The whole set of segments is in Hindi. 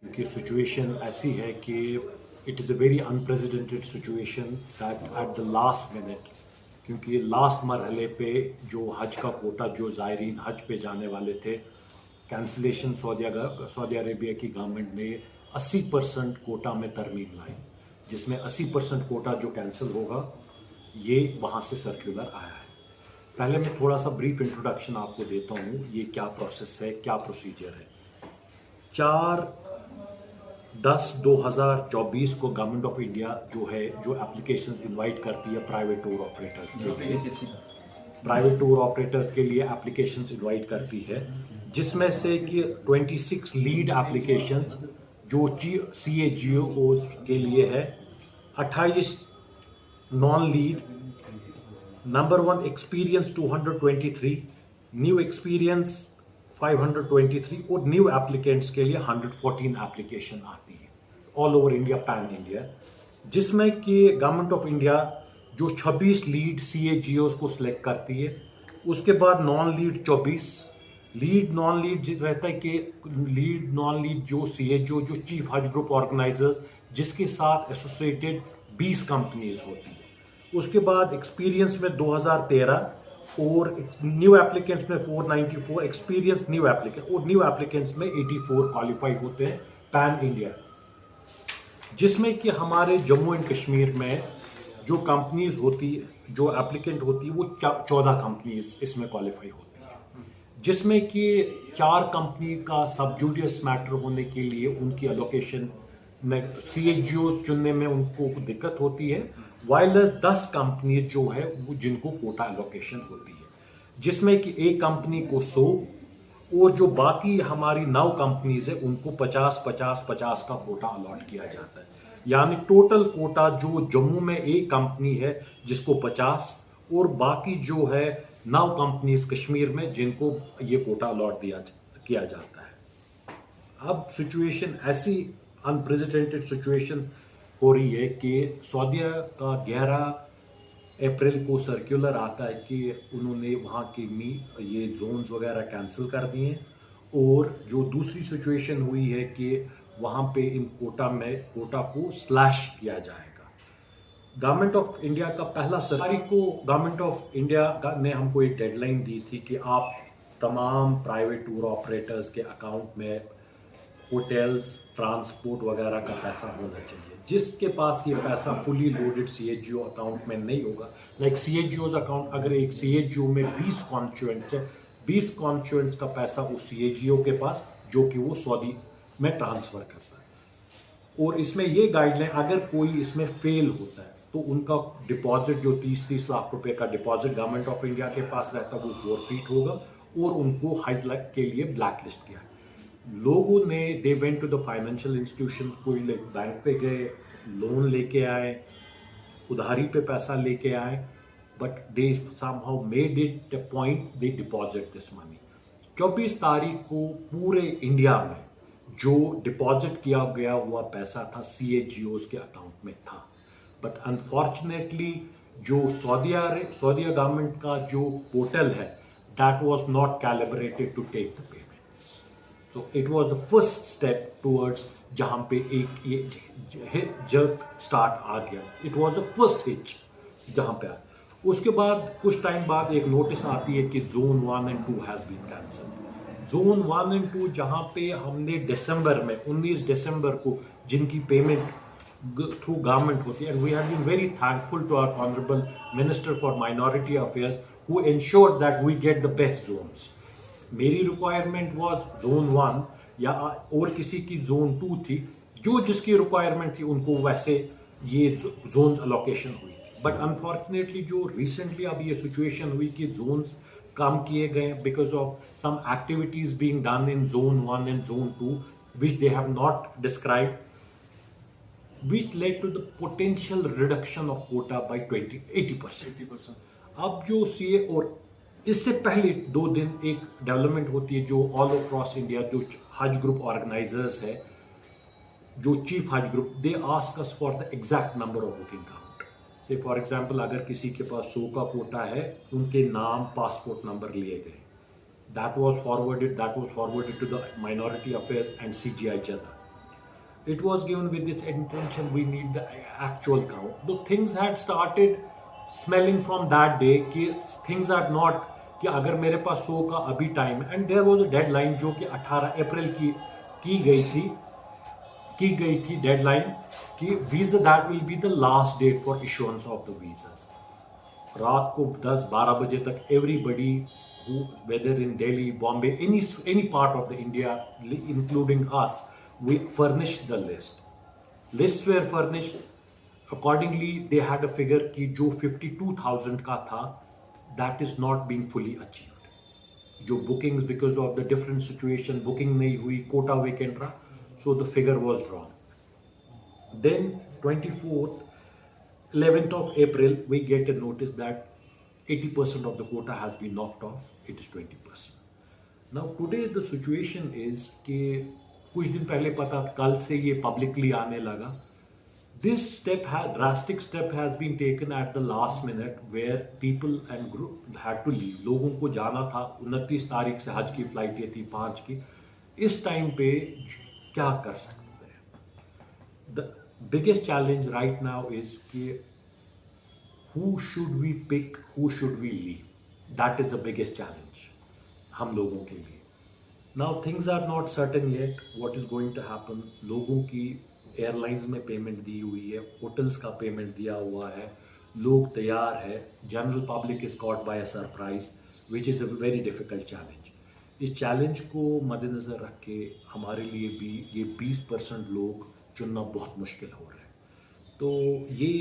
क्योंकि सिचुएशन ऐसी है कि it is a very unprecedented situation that at the last minute, क्योंकि लास्ट मरहले पे जो हज का कोटा जो ज़ायरीन हज पे जाने वाले थे, कैंसिलेशन सऊदी अरेबिया की गवर्नमेंट ने 80% कोटा में तरमीम लाई, जिसमें 80% कोटा जो कैंसिल होगा ये वहाँ से सर्कुलर आया है। पहले मैं थोड़ा सा ब्रीफ इंट्रोडक्शन आपको देता हूँ, ये क्या प्रोसेस है, क्या प्रोसीजर है। 4/10/2024 को गवर्नमेंट ऑफ इंडिया जो एप्लीकेशंस इनवाइट करती है प्राइवेट टूर ऑपरेटर्स के लिए एप्लीकेशंस इनवाइट करती है, जिसमें से कि 26 लीड एप्लीकेशंस जो CAGOs के लिए है, 28 non lead, number 1 experience 223, new experience 523 और न्यू एप्लीकेंट्स के लिए 114 एप्लीकेशन आती है all over India, pan India, जिसमें कि गवर्नमेंट ऑफ इंडिया जो 26 लीड CAGOs को सिलेक्ट करती है, उसके बाद non lead 24, lead non lead रहता है कि लीड नॉन लीड जो CAGO जो चीफ हज ग्रुप ऑर्गेनाइजर्स जिसके साथ एसोसिएटेड 20 कंपनीज होती है, उसके बाद एक्सपीरियंस में 2013 और न्यू एप्लीकेंट्स में 494, एक्सपीरियंस न्यू एप्लीकेंट और न्यू एप्लीकेंट्स में 84 क्वालिफाई होते हैं पैन इंडिया, जिसमें कि हमारे जम्मू एंड कश्मीर में जो कंपनीज होती है, जो एप्लीकेंट होती है, वो 14 कंपनीज इसमें क्वालिफाई होती है, जिसमें कि 4 कंपनी का सबजुडियस मैटर होने के लिए उनकी एलोकेशन में CAGOs चुनने में उनको दिक्कत होती है, वाइलस 10 कंपनी जो है वो जिनको कोटा एलोकेशन होती है, जिसमें कि एक कंपनी को 100 और जो बाकी हमारी 9 कंपनीज है उनको 50-50-50 का कोटा अलॉट किया जाता है। यानी टोटल कोटा जो जम्मू में एक कंपनी है जिसको 50 और बाकी जो है 9 कंपनीज कश्मीर में जिनको ये कोटा अलॉट किया जाता है। अब सिचुएशन ऐसी अनप्रेसिडेंटेड सिचुएशन हो रही है कि सऊदी का 11 अप्रैल को सर्कुलर आता है कि उन्होंने वहाँ के ये जोन्स वगैरह कैंसिल कर दिए, और जो दूसरी सिचुएशन हुई है कि वहाँ पे इन कोटा को स्लैश किया जाएगा। गवर्नमेंट ऑफ इंडिया का पहला तारीख को गवर्नमेंट ऑफ इंडिया ने हमको एक डेडलाइन दी थी कि आप तमाम प्राइवेट टूर ऑपरेटर्स के अकाउंट में होटल्स, ट्रांसपोर्ट वगैरह का पैसा होना चाहिए। जिसके पास ये पैसा फुली लोडेड CAGO अकाउंट में नहीं होगा, लाइक CAGOs अकाउंट, अगर एक CAGO में 20 कॉन्स्टिट्यूएंट्स है, 20 कॉन्स्टिट्यूएंट्स का पैसा उस CAGO के पास जो कि वो सऊदी में ट्रांसफर करता है। और इसमें ये गाइडलाइन, अगर कोई इसमें फेल होता है तो उनका डिपॉजिट जो 30-30 लाख रुपए का डिपॉजिट गवर्नमेंट ऑफ इंडिया के पास रहता है वो फोरफीट होगा और उनको हज के लिए ब्लैक लिस्ट किया। लोगों ने they went to the financial institution, कोई बैंक पे गए, लोन लेके आए, उधारी पे पैसा लेके आए, but they somehow made it a point they deposit this money. 24 तारीख को पूरे इंडिया में जो डिपॉजिट किया गया हुआ पैसा था CAGOs के अकाउंट में था, बट अनफॉर्चुनेटली जो सऊदी गवर्नमेंट का जो पोर्टल है that was not calibrated to take the payment. So it was the first step towards जहाँ पे एक ये जर्क स्टार्ट आ गया। It was the first hitch जहाँ पे आया। उसके बाद कुछ टाइम बाद एक नोटिस आती है कि Zone 1 and 2 has been cancelled। Zone 1 and 2 जहाँ पे हमने दिसंबर में 19 दिसंबर को जिनकी पेमेंट थ्रू गवर्नमेंट होती है, and we have been very thankful to our honorable Minister for Minority Affairs who ensured that we get the best zones। मेरी रिक्वायरमेंट वाज Zone 1 या और किसी की Zone 2 थी, जो जिसकी रिक्वायरमेंट थी उनको वैसे ये जोन्स अलोकेशन हुई। बट अनफॉर्चुनेटली जो रिसेंटली अब ये सिचुएशन हुई कि जोन्स कम किए गए because of some activities being done in Zone 1 and Zone 2 which they have not described, which led to the potential reduction of quota by 80%। अब जो CA और इससे पहले 2 दिन एक डेवलपमेंट होती है जो ऑल अक्रॉस इंडिया जो हज ग्रुप ऑर्गेनाइजर्स है, जो चीफ हज group, they ask us for the exact number of booking count. से फॉर एग्जांपल अगर किसी के पास 100 का कोटा है, उनके नाम, पासपोर्ट नंबर लिए गए, that was forwarded to the minority affairs and CGI general. It was given with this intention we need the actual count. The things had started smelling from that day कि things are not कि अगर मेरे पास 100 का अभी time and there was a deadline जो कि 18 अप्रैल की गई थी डेडलाइन कि visa that will be the last date for issuance of the visas. रात को 10-12 बजे तक everybody whether in Delhi, Bombay, any part of the India, including us, we furnished the list. Lists were furnished. Accordingly, they had a figure कि जो 52,000 का था, that is not being fully achieved. जो bookings because of the different situation, booking नहीं हुई, quota vacant रहा, so the figure was drawn. Then 24th, 11th of April, we get a notice that 80% of the quota has been knocked off. It is 20%. Now today the situation is कि कुछ दिन पहले पता, कल से ये publicly आने लगा. This drastic step has been taken at the last minute where people and group had to leave. लोगों को जाना था, 29 तारीख से हज की फ्लाइट ये थी 5 की. इस टाइम पे क्या कर सकते हैं? The biggest challenge right now is कि who should we pick, who should we leave? That is the biggest challenge हम लोगों के लिए. Now things are not certain yet what is going to happen. लोगों की एयरलाइंस में पेमेंट दी हुई है, होटल्स का पेमेंट दिया हुआ है, लोग तैयार है. General public is caught by a surprise which is a very difficult challenge. इस चैलेंज को मद्देनज़र रख के हमारे लिए भी ये 20% लोग चुनना बहुत मुश्किल हो रहा है. तो ये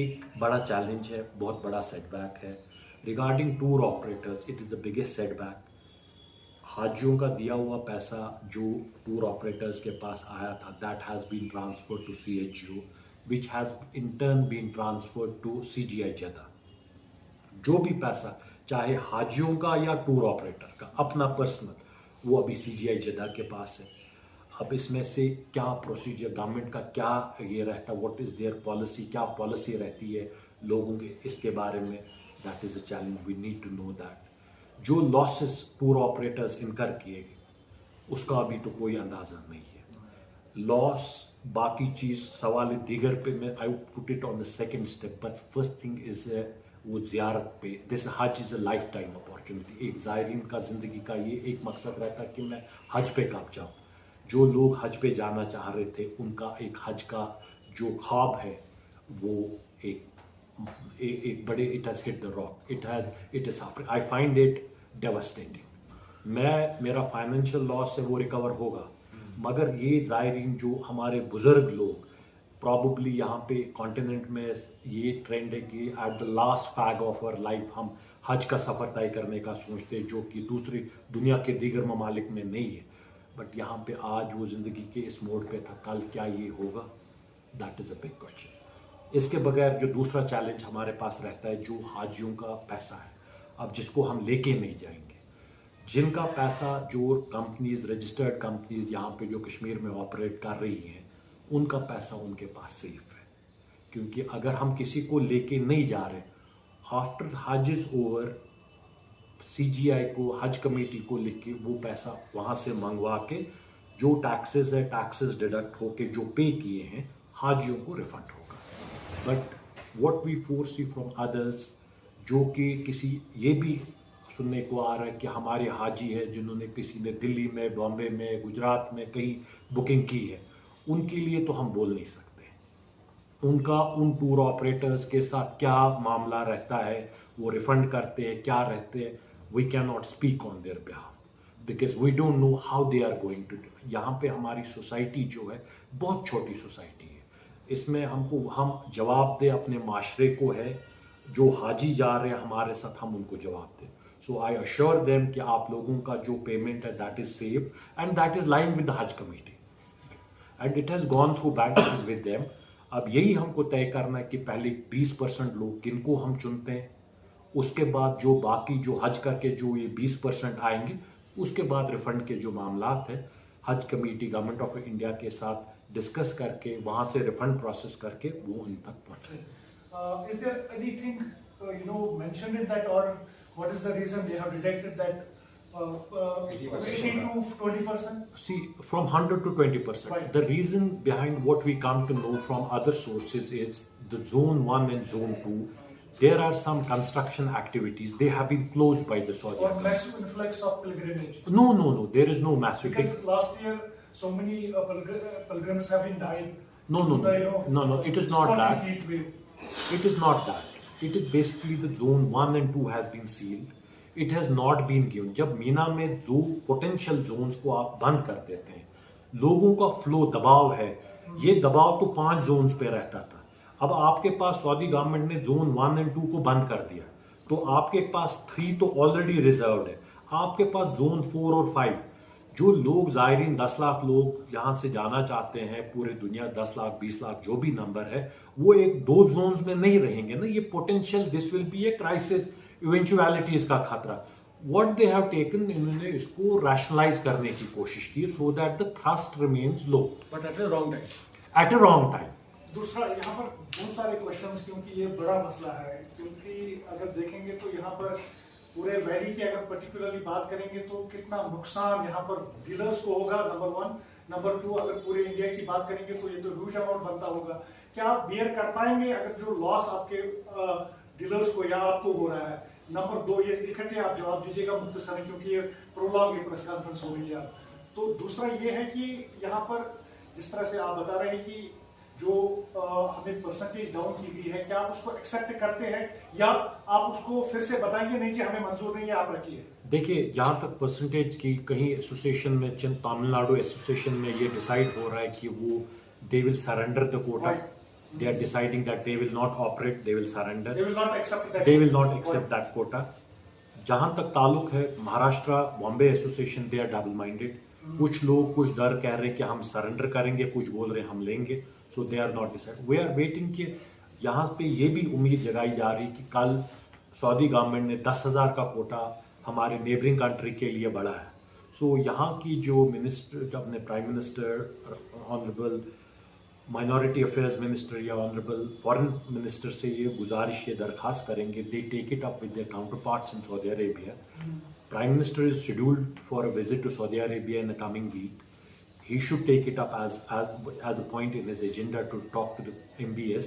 एक बड़ा चैलेंज है, बहुत बड़ा सेटबैक है. Regarding tour operators, it is the biggest setback. हाजियों का दिया हुआ पैसा जो टूर ऑपरेटर्स के पास आया था, that has been transferred to CHGO, which has in turn been transferred to CGI Jeddah. जो भी पैसा, चाहे हाजियों का या टूर ऑपरेटर का अपना पर्सनल, वो अभी CGI जदा के पास है. अब इसमें से क्या प्रोसीजर, गवर्नमेंट का क्या ये रहता, व्हाट इज़ देयर पॉलिसी, क्या पॉलिसी रहती है लोगों के इसके बारे में, that is a challenge. We need to know that. जो लॉसेस टूर ऑपरेटर्स इनकर किए गए उसका अभी तो कोई अंदाज़ा नहीं है. लॉस बाकी चीज़ सवाल दीगर पे मैं I would put it on the second step. But first thing is वो ज़ियारत पे. दिस हज is a life time opportunity. एक ज़ायरीन का ज़िंदगी का ये एक मकसद रहता है कि मैं हज पे कब जाऊँ. जो लोग हज पे जाना चाह रहे थे उनका एक हज का जो ख्वाब है वो एक बड़े, it has hit the rock. It is suffering. I find it devastating. मेरा फाइनेंशियल लॉस है वो रिकवर होगा, मगर ये ज़ायरीन जो हमारे बुज़ुर्ग लोग प्रॉबली यहाँ पे कॉन्टिनेंट में ये ट्रेंड है कि at the last fag of our life हम हज का सफ़र तय करने का सोचते हैं, जो कि दूसरी दुनिया के दीगर ममालिक में नहीं है. बट यहाँ पे आज वो ज़िंदगी के इस मोड़ पे था, कल क्या ये होगा, that is a big question. इसके बगैर जो दूसरा चैलेंज हमारे पास रहता है, जो हाजियों का पैसा है, अब जिसको हम लेके नहीं जाएंगे, जिनका पैसा, जो कंपनीज, रजिस्टर्ड कंपनीज यहाँ पे जो कश्मीर में ऑपरेट कर रही हैं, उनका पैसा उनके पास सेफ है. क्योंकि अगर हम किसी को लेके नहीं जा रहे, आफ्टर हज इज़ ओवर, CGI को, हज कमेटी को लिख के वो पैसा वहाँ से मंगवा के जो टैक्सेस है, टैक्सेस डिडक्ट होके जो पे किए हैं, हाजियों को रिफंड होगा. But what we foresee from others, जो कि किसी ये भी सुनने को आ रहा है कि हमारे हाजी है जिन्होंने, किसी ने दिल्ली में, बॉम्बे में, गुजरात में कहीं बुकिंग की है, उनके लिए तो हम बोल नहीं सकते. उनका उन टूर ऑपरेटर्स के साथ क्या मामला रहता है, वो रिफंड करते हैं, क्या रहते हैं, we can not speak on their behalf because we don't know how they are going to do. यहाँ पे हमारी सोसाइटी जो है बहुत छोटी सोसाइटी है. इसमें हम जवाब दें अपने माशरे को है, जो हाजी जा रहे हैं हमारे साथ, हम उनको जवाब दें. सो आई अश्योर देम कि आप लोगों का जो पेमेंट है that is safe and that is line with the Haj committee and it has gone through bank with them. अब यही हमको तय करना है कि पहले 20% लोग किनको हम चुनते हैं, उसके बाद जो बाकी जो हज करके जो ये 20% आएंगे, उसके बाद रिफंड के जो मामलात है, हज कमेटी गवर्नमेंट ऑफ इंडिया के साथ डिस्कस करके वहाँ से रिफंड प्रोसेस करके वो उन तक पहुँचे. Is there anything mentioned in that, or what is the reason they have detected that 18 to 20%? See, from 100 to 20%. Right. The reason behind what we come to know from other sources is the zone 1 and zone 2, there are some construction activities. They have been closed by the Saudi Or government. massive influx of pilgrimage? No. There is no massive. Because last year, so many pilgrims have been died. No. No. It is not that. Heat wave. It is not that. It is basically the zone 1 and 2 has been sealed. It has not been given. जब मीना में जो पोटेंशियल जोन्स को आप बंद कर देते हैं, लोगों का फ्लो दबाव है, ये दबाव तो 5 जोन्स पे रहता था. अब आपके पास सऊदी गवर्नमेंट ने जोन 1 एंड 2 को बंद कर दिया, तो आपके पास 3 तो ऑलरेडी रिजर्व्ड है. आपके पास जोन 4 और 5, जो लोग ज़ायरीन 10 लाख लोग यहाँ से जाना चाहते हैं, पूरे दुनिया 10 लाख 20 लाख जो भी नंबर है, वो एक 2 जोन्स में नहीं रहेंगे ना. ये potential, this will be a crisis, eventualities का खतरा. व्हाट दे हैव टेकन, इन्होंने इसको रैशनलाइज करने की कोशिश की so that the thrust remains low, but at a wrong time. At a wrong time. दूसरा, यहाँ पर बहुत सारे क्वेश्चंस, क्योंकि ये बड़ा मसला है. क्योंकि अगर देखेंगे तो यहाँ पर पूरे वैली की अगर पर्टिकुलरली बात करेंगे तो कितना नुकसान यहाँ पर डीलर्स को होगा, नंबर 1. नंबर 2, अगर पूरे इंडिया की बात करेंगे तो ये तो ह्यूज अमाउंट बनता होगा. क्या आप बियर कर पाएंगे अगर जो लॉस आपके डीलर्स को या आपको हो रहा है? नंबर 2, ये इकट्ठे आप जवाब दीजिएगा मुख्तसर, क्योंकि ये प्रोलॉग ये प्रेस कॉन्फ्रेंस हो गई है. तो दूसरा ये है कि यहाँ पर जिस तरह से आप बता रहे हैं कि जो हमें परसेंटेज डाउन की गई है, क्या आप उसको एक्सेप्ट करते हैं या आप उसको फिर से बताएंगे नहीं जी हमें मंजूर नहीं है, आप रखिए? देखिए, जहाँ तक परसेंटेज की, कहीं एसोसिएशन में, तमिलनाडु एसोसिएशन में ये डिसाइड हो रहा है कि वो they will surrender the quota. They are deciding that they will not operate, they will surrender. They will not accept that. They will not accept that quota. जहाँ तक ताल्लुक है Maharashtra Bombay association, they are double minded. कुछ लोग कुछ डर कह रहे हैं कि हम सरेंडर करेंगे, कुछ बोल रहे हैं हम लेंगे. So they are not decide. We are waiting कि यहाँ पे ये भी उम्मीद जगाई जा रही कि कल सऊदी गवर्नमेंट ने 10,000 का कोटा हमारे नेबरिंग कंट्री के लिए बढ़ाया. सो यहाँ की जो मिनिस्टर, अपने prime minister, honourable minority affairs minister या ऑनरेबल फॉरेन मिनिस्टर से ये गुजारिश, ये दरख्वास्त करेंगे, they take it up with their counterparts in Saudi Arabia. Prime minister is scheduled for a visit to Saudi Arabia in the coming week. He should take it up as a point in his agenda to talk to the MBS,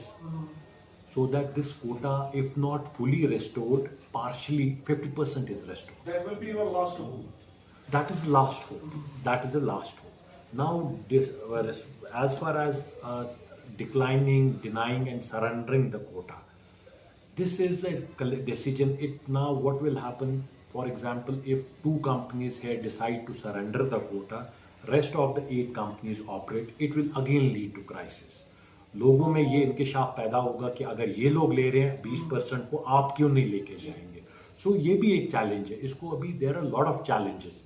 so that this quota, if not fully restored, partially 50% is restored. That will be your last hope. That is the last hope. That is the last hope. Now, as far as declining, denying, and surrendering the quota, this is a decision. Now, what will happen? For example, if 2 companies here decide to surrender the quota, rest of the 8 companies operate, it will again lead to crisis. लोगों में ये इंकिशाफ पैदा होगा कि अगर ये लोग ले रहे हैं 20% को, आप क्यों नहीं लेके जाएंगे. सो ये भी एक चैलेंज है. इसको अभी there are lot of challenges.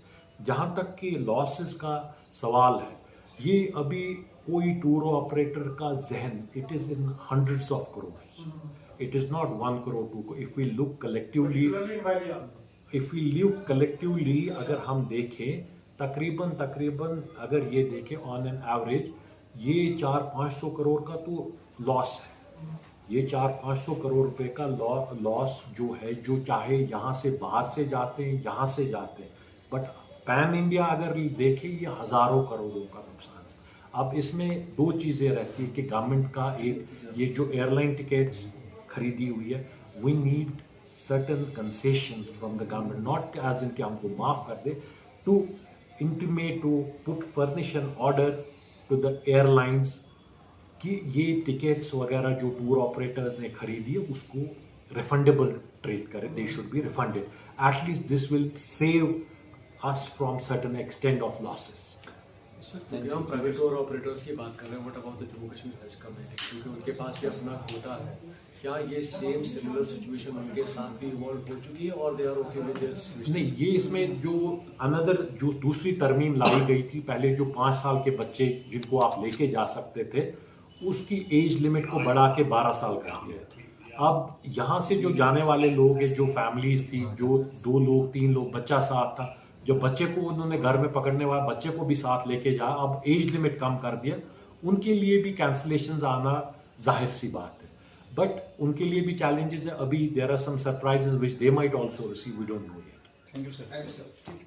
जहाँ तक कि लॉसेस का सवाल है, ये अभी कोई टूर ऑपरेटर का जहन, it is in hundreds of crore. It is not 1 crore 2 crore. If we look collectively, अगर हम देखें तकरीबन अगर ये देखें ऑन एन एवरेज, ये 400-500 करोड़ का तो लॉस है. ये 400-500 करोड़ रुपए का लॉस जो है, जो चाहे यहाँ से बाहर से जाते हैं, यहाँ से जाते हैं, बट पैन इंडिया अगर देखें ये हज़ारों करोड़ों का नुकसान है. अब इसमें 2 चीज़ें रहती है कि गवर्नमेंट का एक, ये जो एयरलाइन टिकट्स खरीदी हुई है, we need certain concession from the government, not as in कि हमको माफ़ कर दे, to intimate to furnish an order to the airlines कि ये टिकट्स वगैरह जो टूर ऑपरेटर्स ने खरीदी है उसको रिफंडेबल ट्रीट करें. They should be refunded. At least this will save us from certain extent of losses. Sir, हम प्राइवेट टूर ऑपरेटर्स की बात कर रहे हैं, what about the Jammu Kashmir हज कमेटी, क्योंकि उनके पास भी अपना कोटा है. क्या ये सेम सिमिलर सिचुएशन उनके साथ भी इवॉल्व हो चुकी है और they are okay with their situation? नहीं, ये इसमें जो अनदर जो दूसरी तरमीम लाई गई थी, पहले जो 5 साल के बच्चे जिनको आप लेके जा सकते थे, उसकी एज लिमिट को बढ़ा के 12 साल कर दिया. अब यहाँ से जो जाने वाले लोग हैं, जो फैमिलीज थी, जो 2 लोग 3 लोग, बच्चा साथ था, जो बच्चे को उन्होंने घर में पकड़ने वाला बच्चे को भी साथ लेके जा, अब एज लिमिट कम कर दिया. उनके लिए भी कैंसलेशंस आना जाहिर सी बात है, बट उनके लिए भी चैलेंजेस है. अभी there are some surprises which they might also receive, we don't know yet. Thank you sir.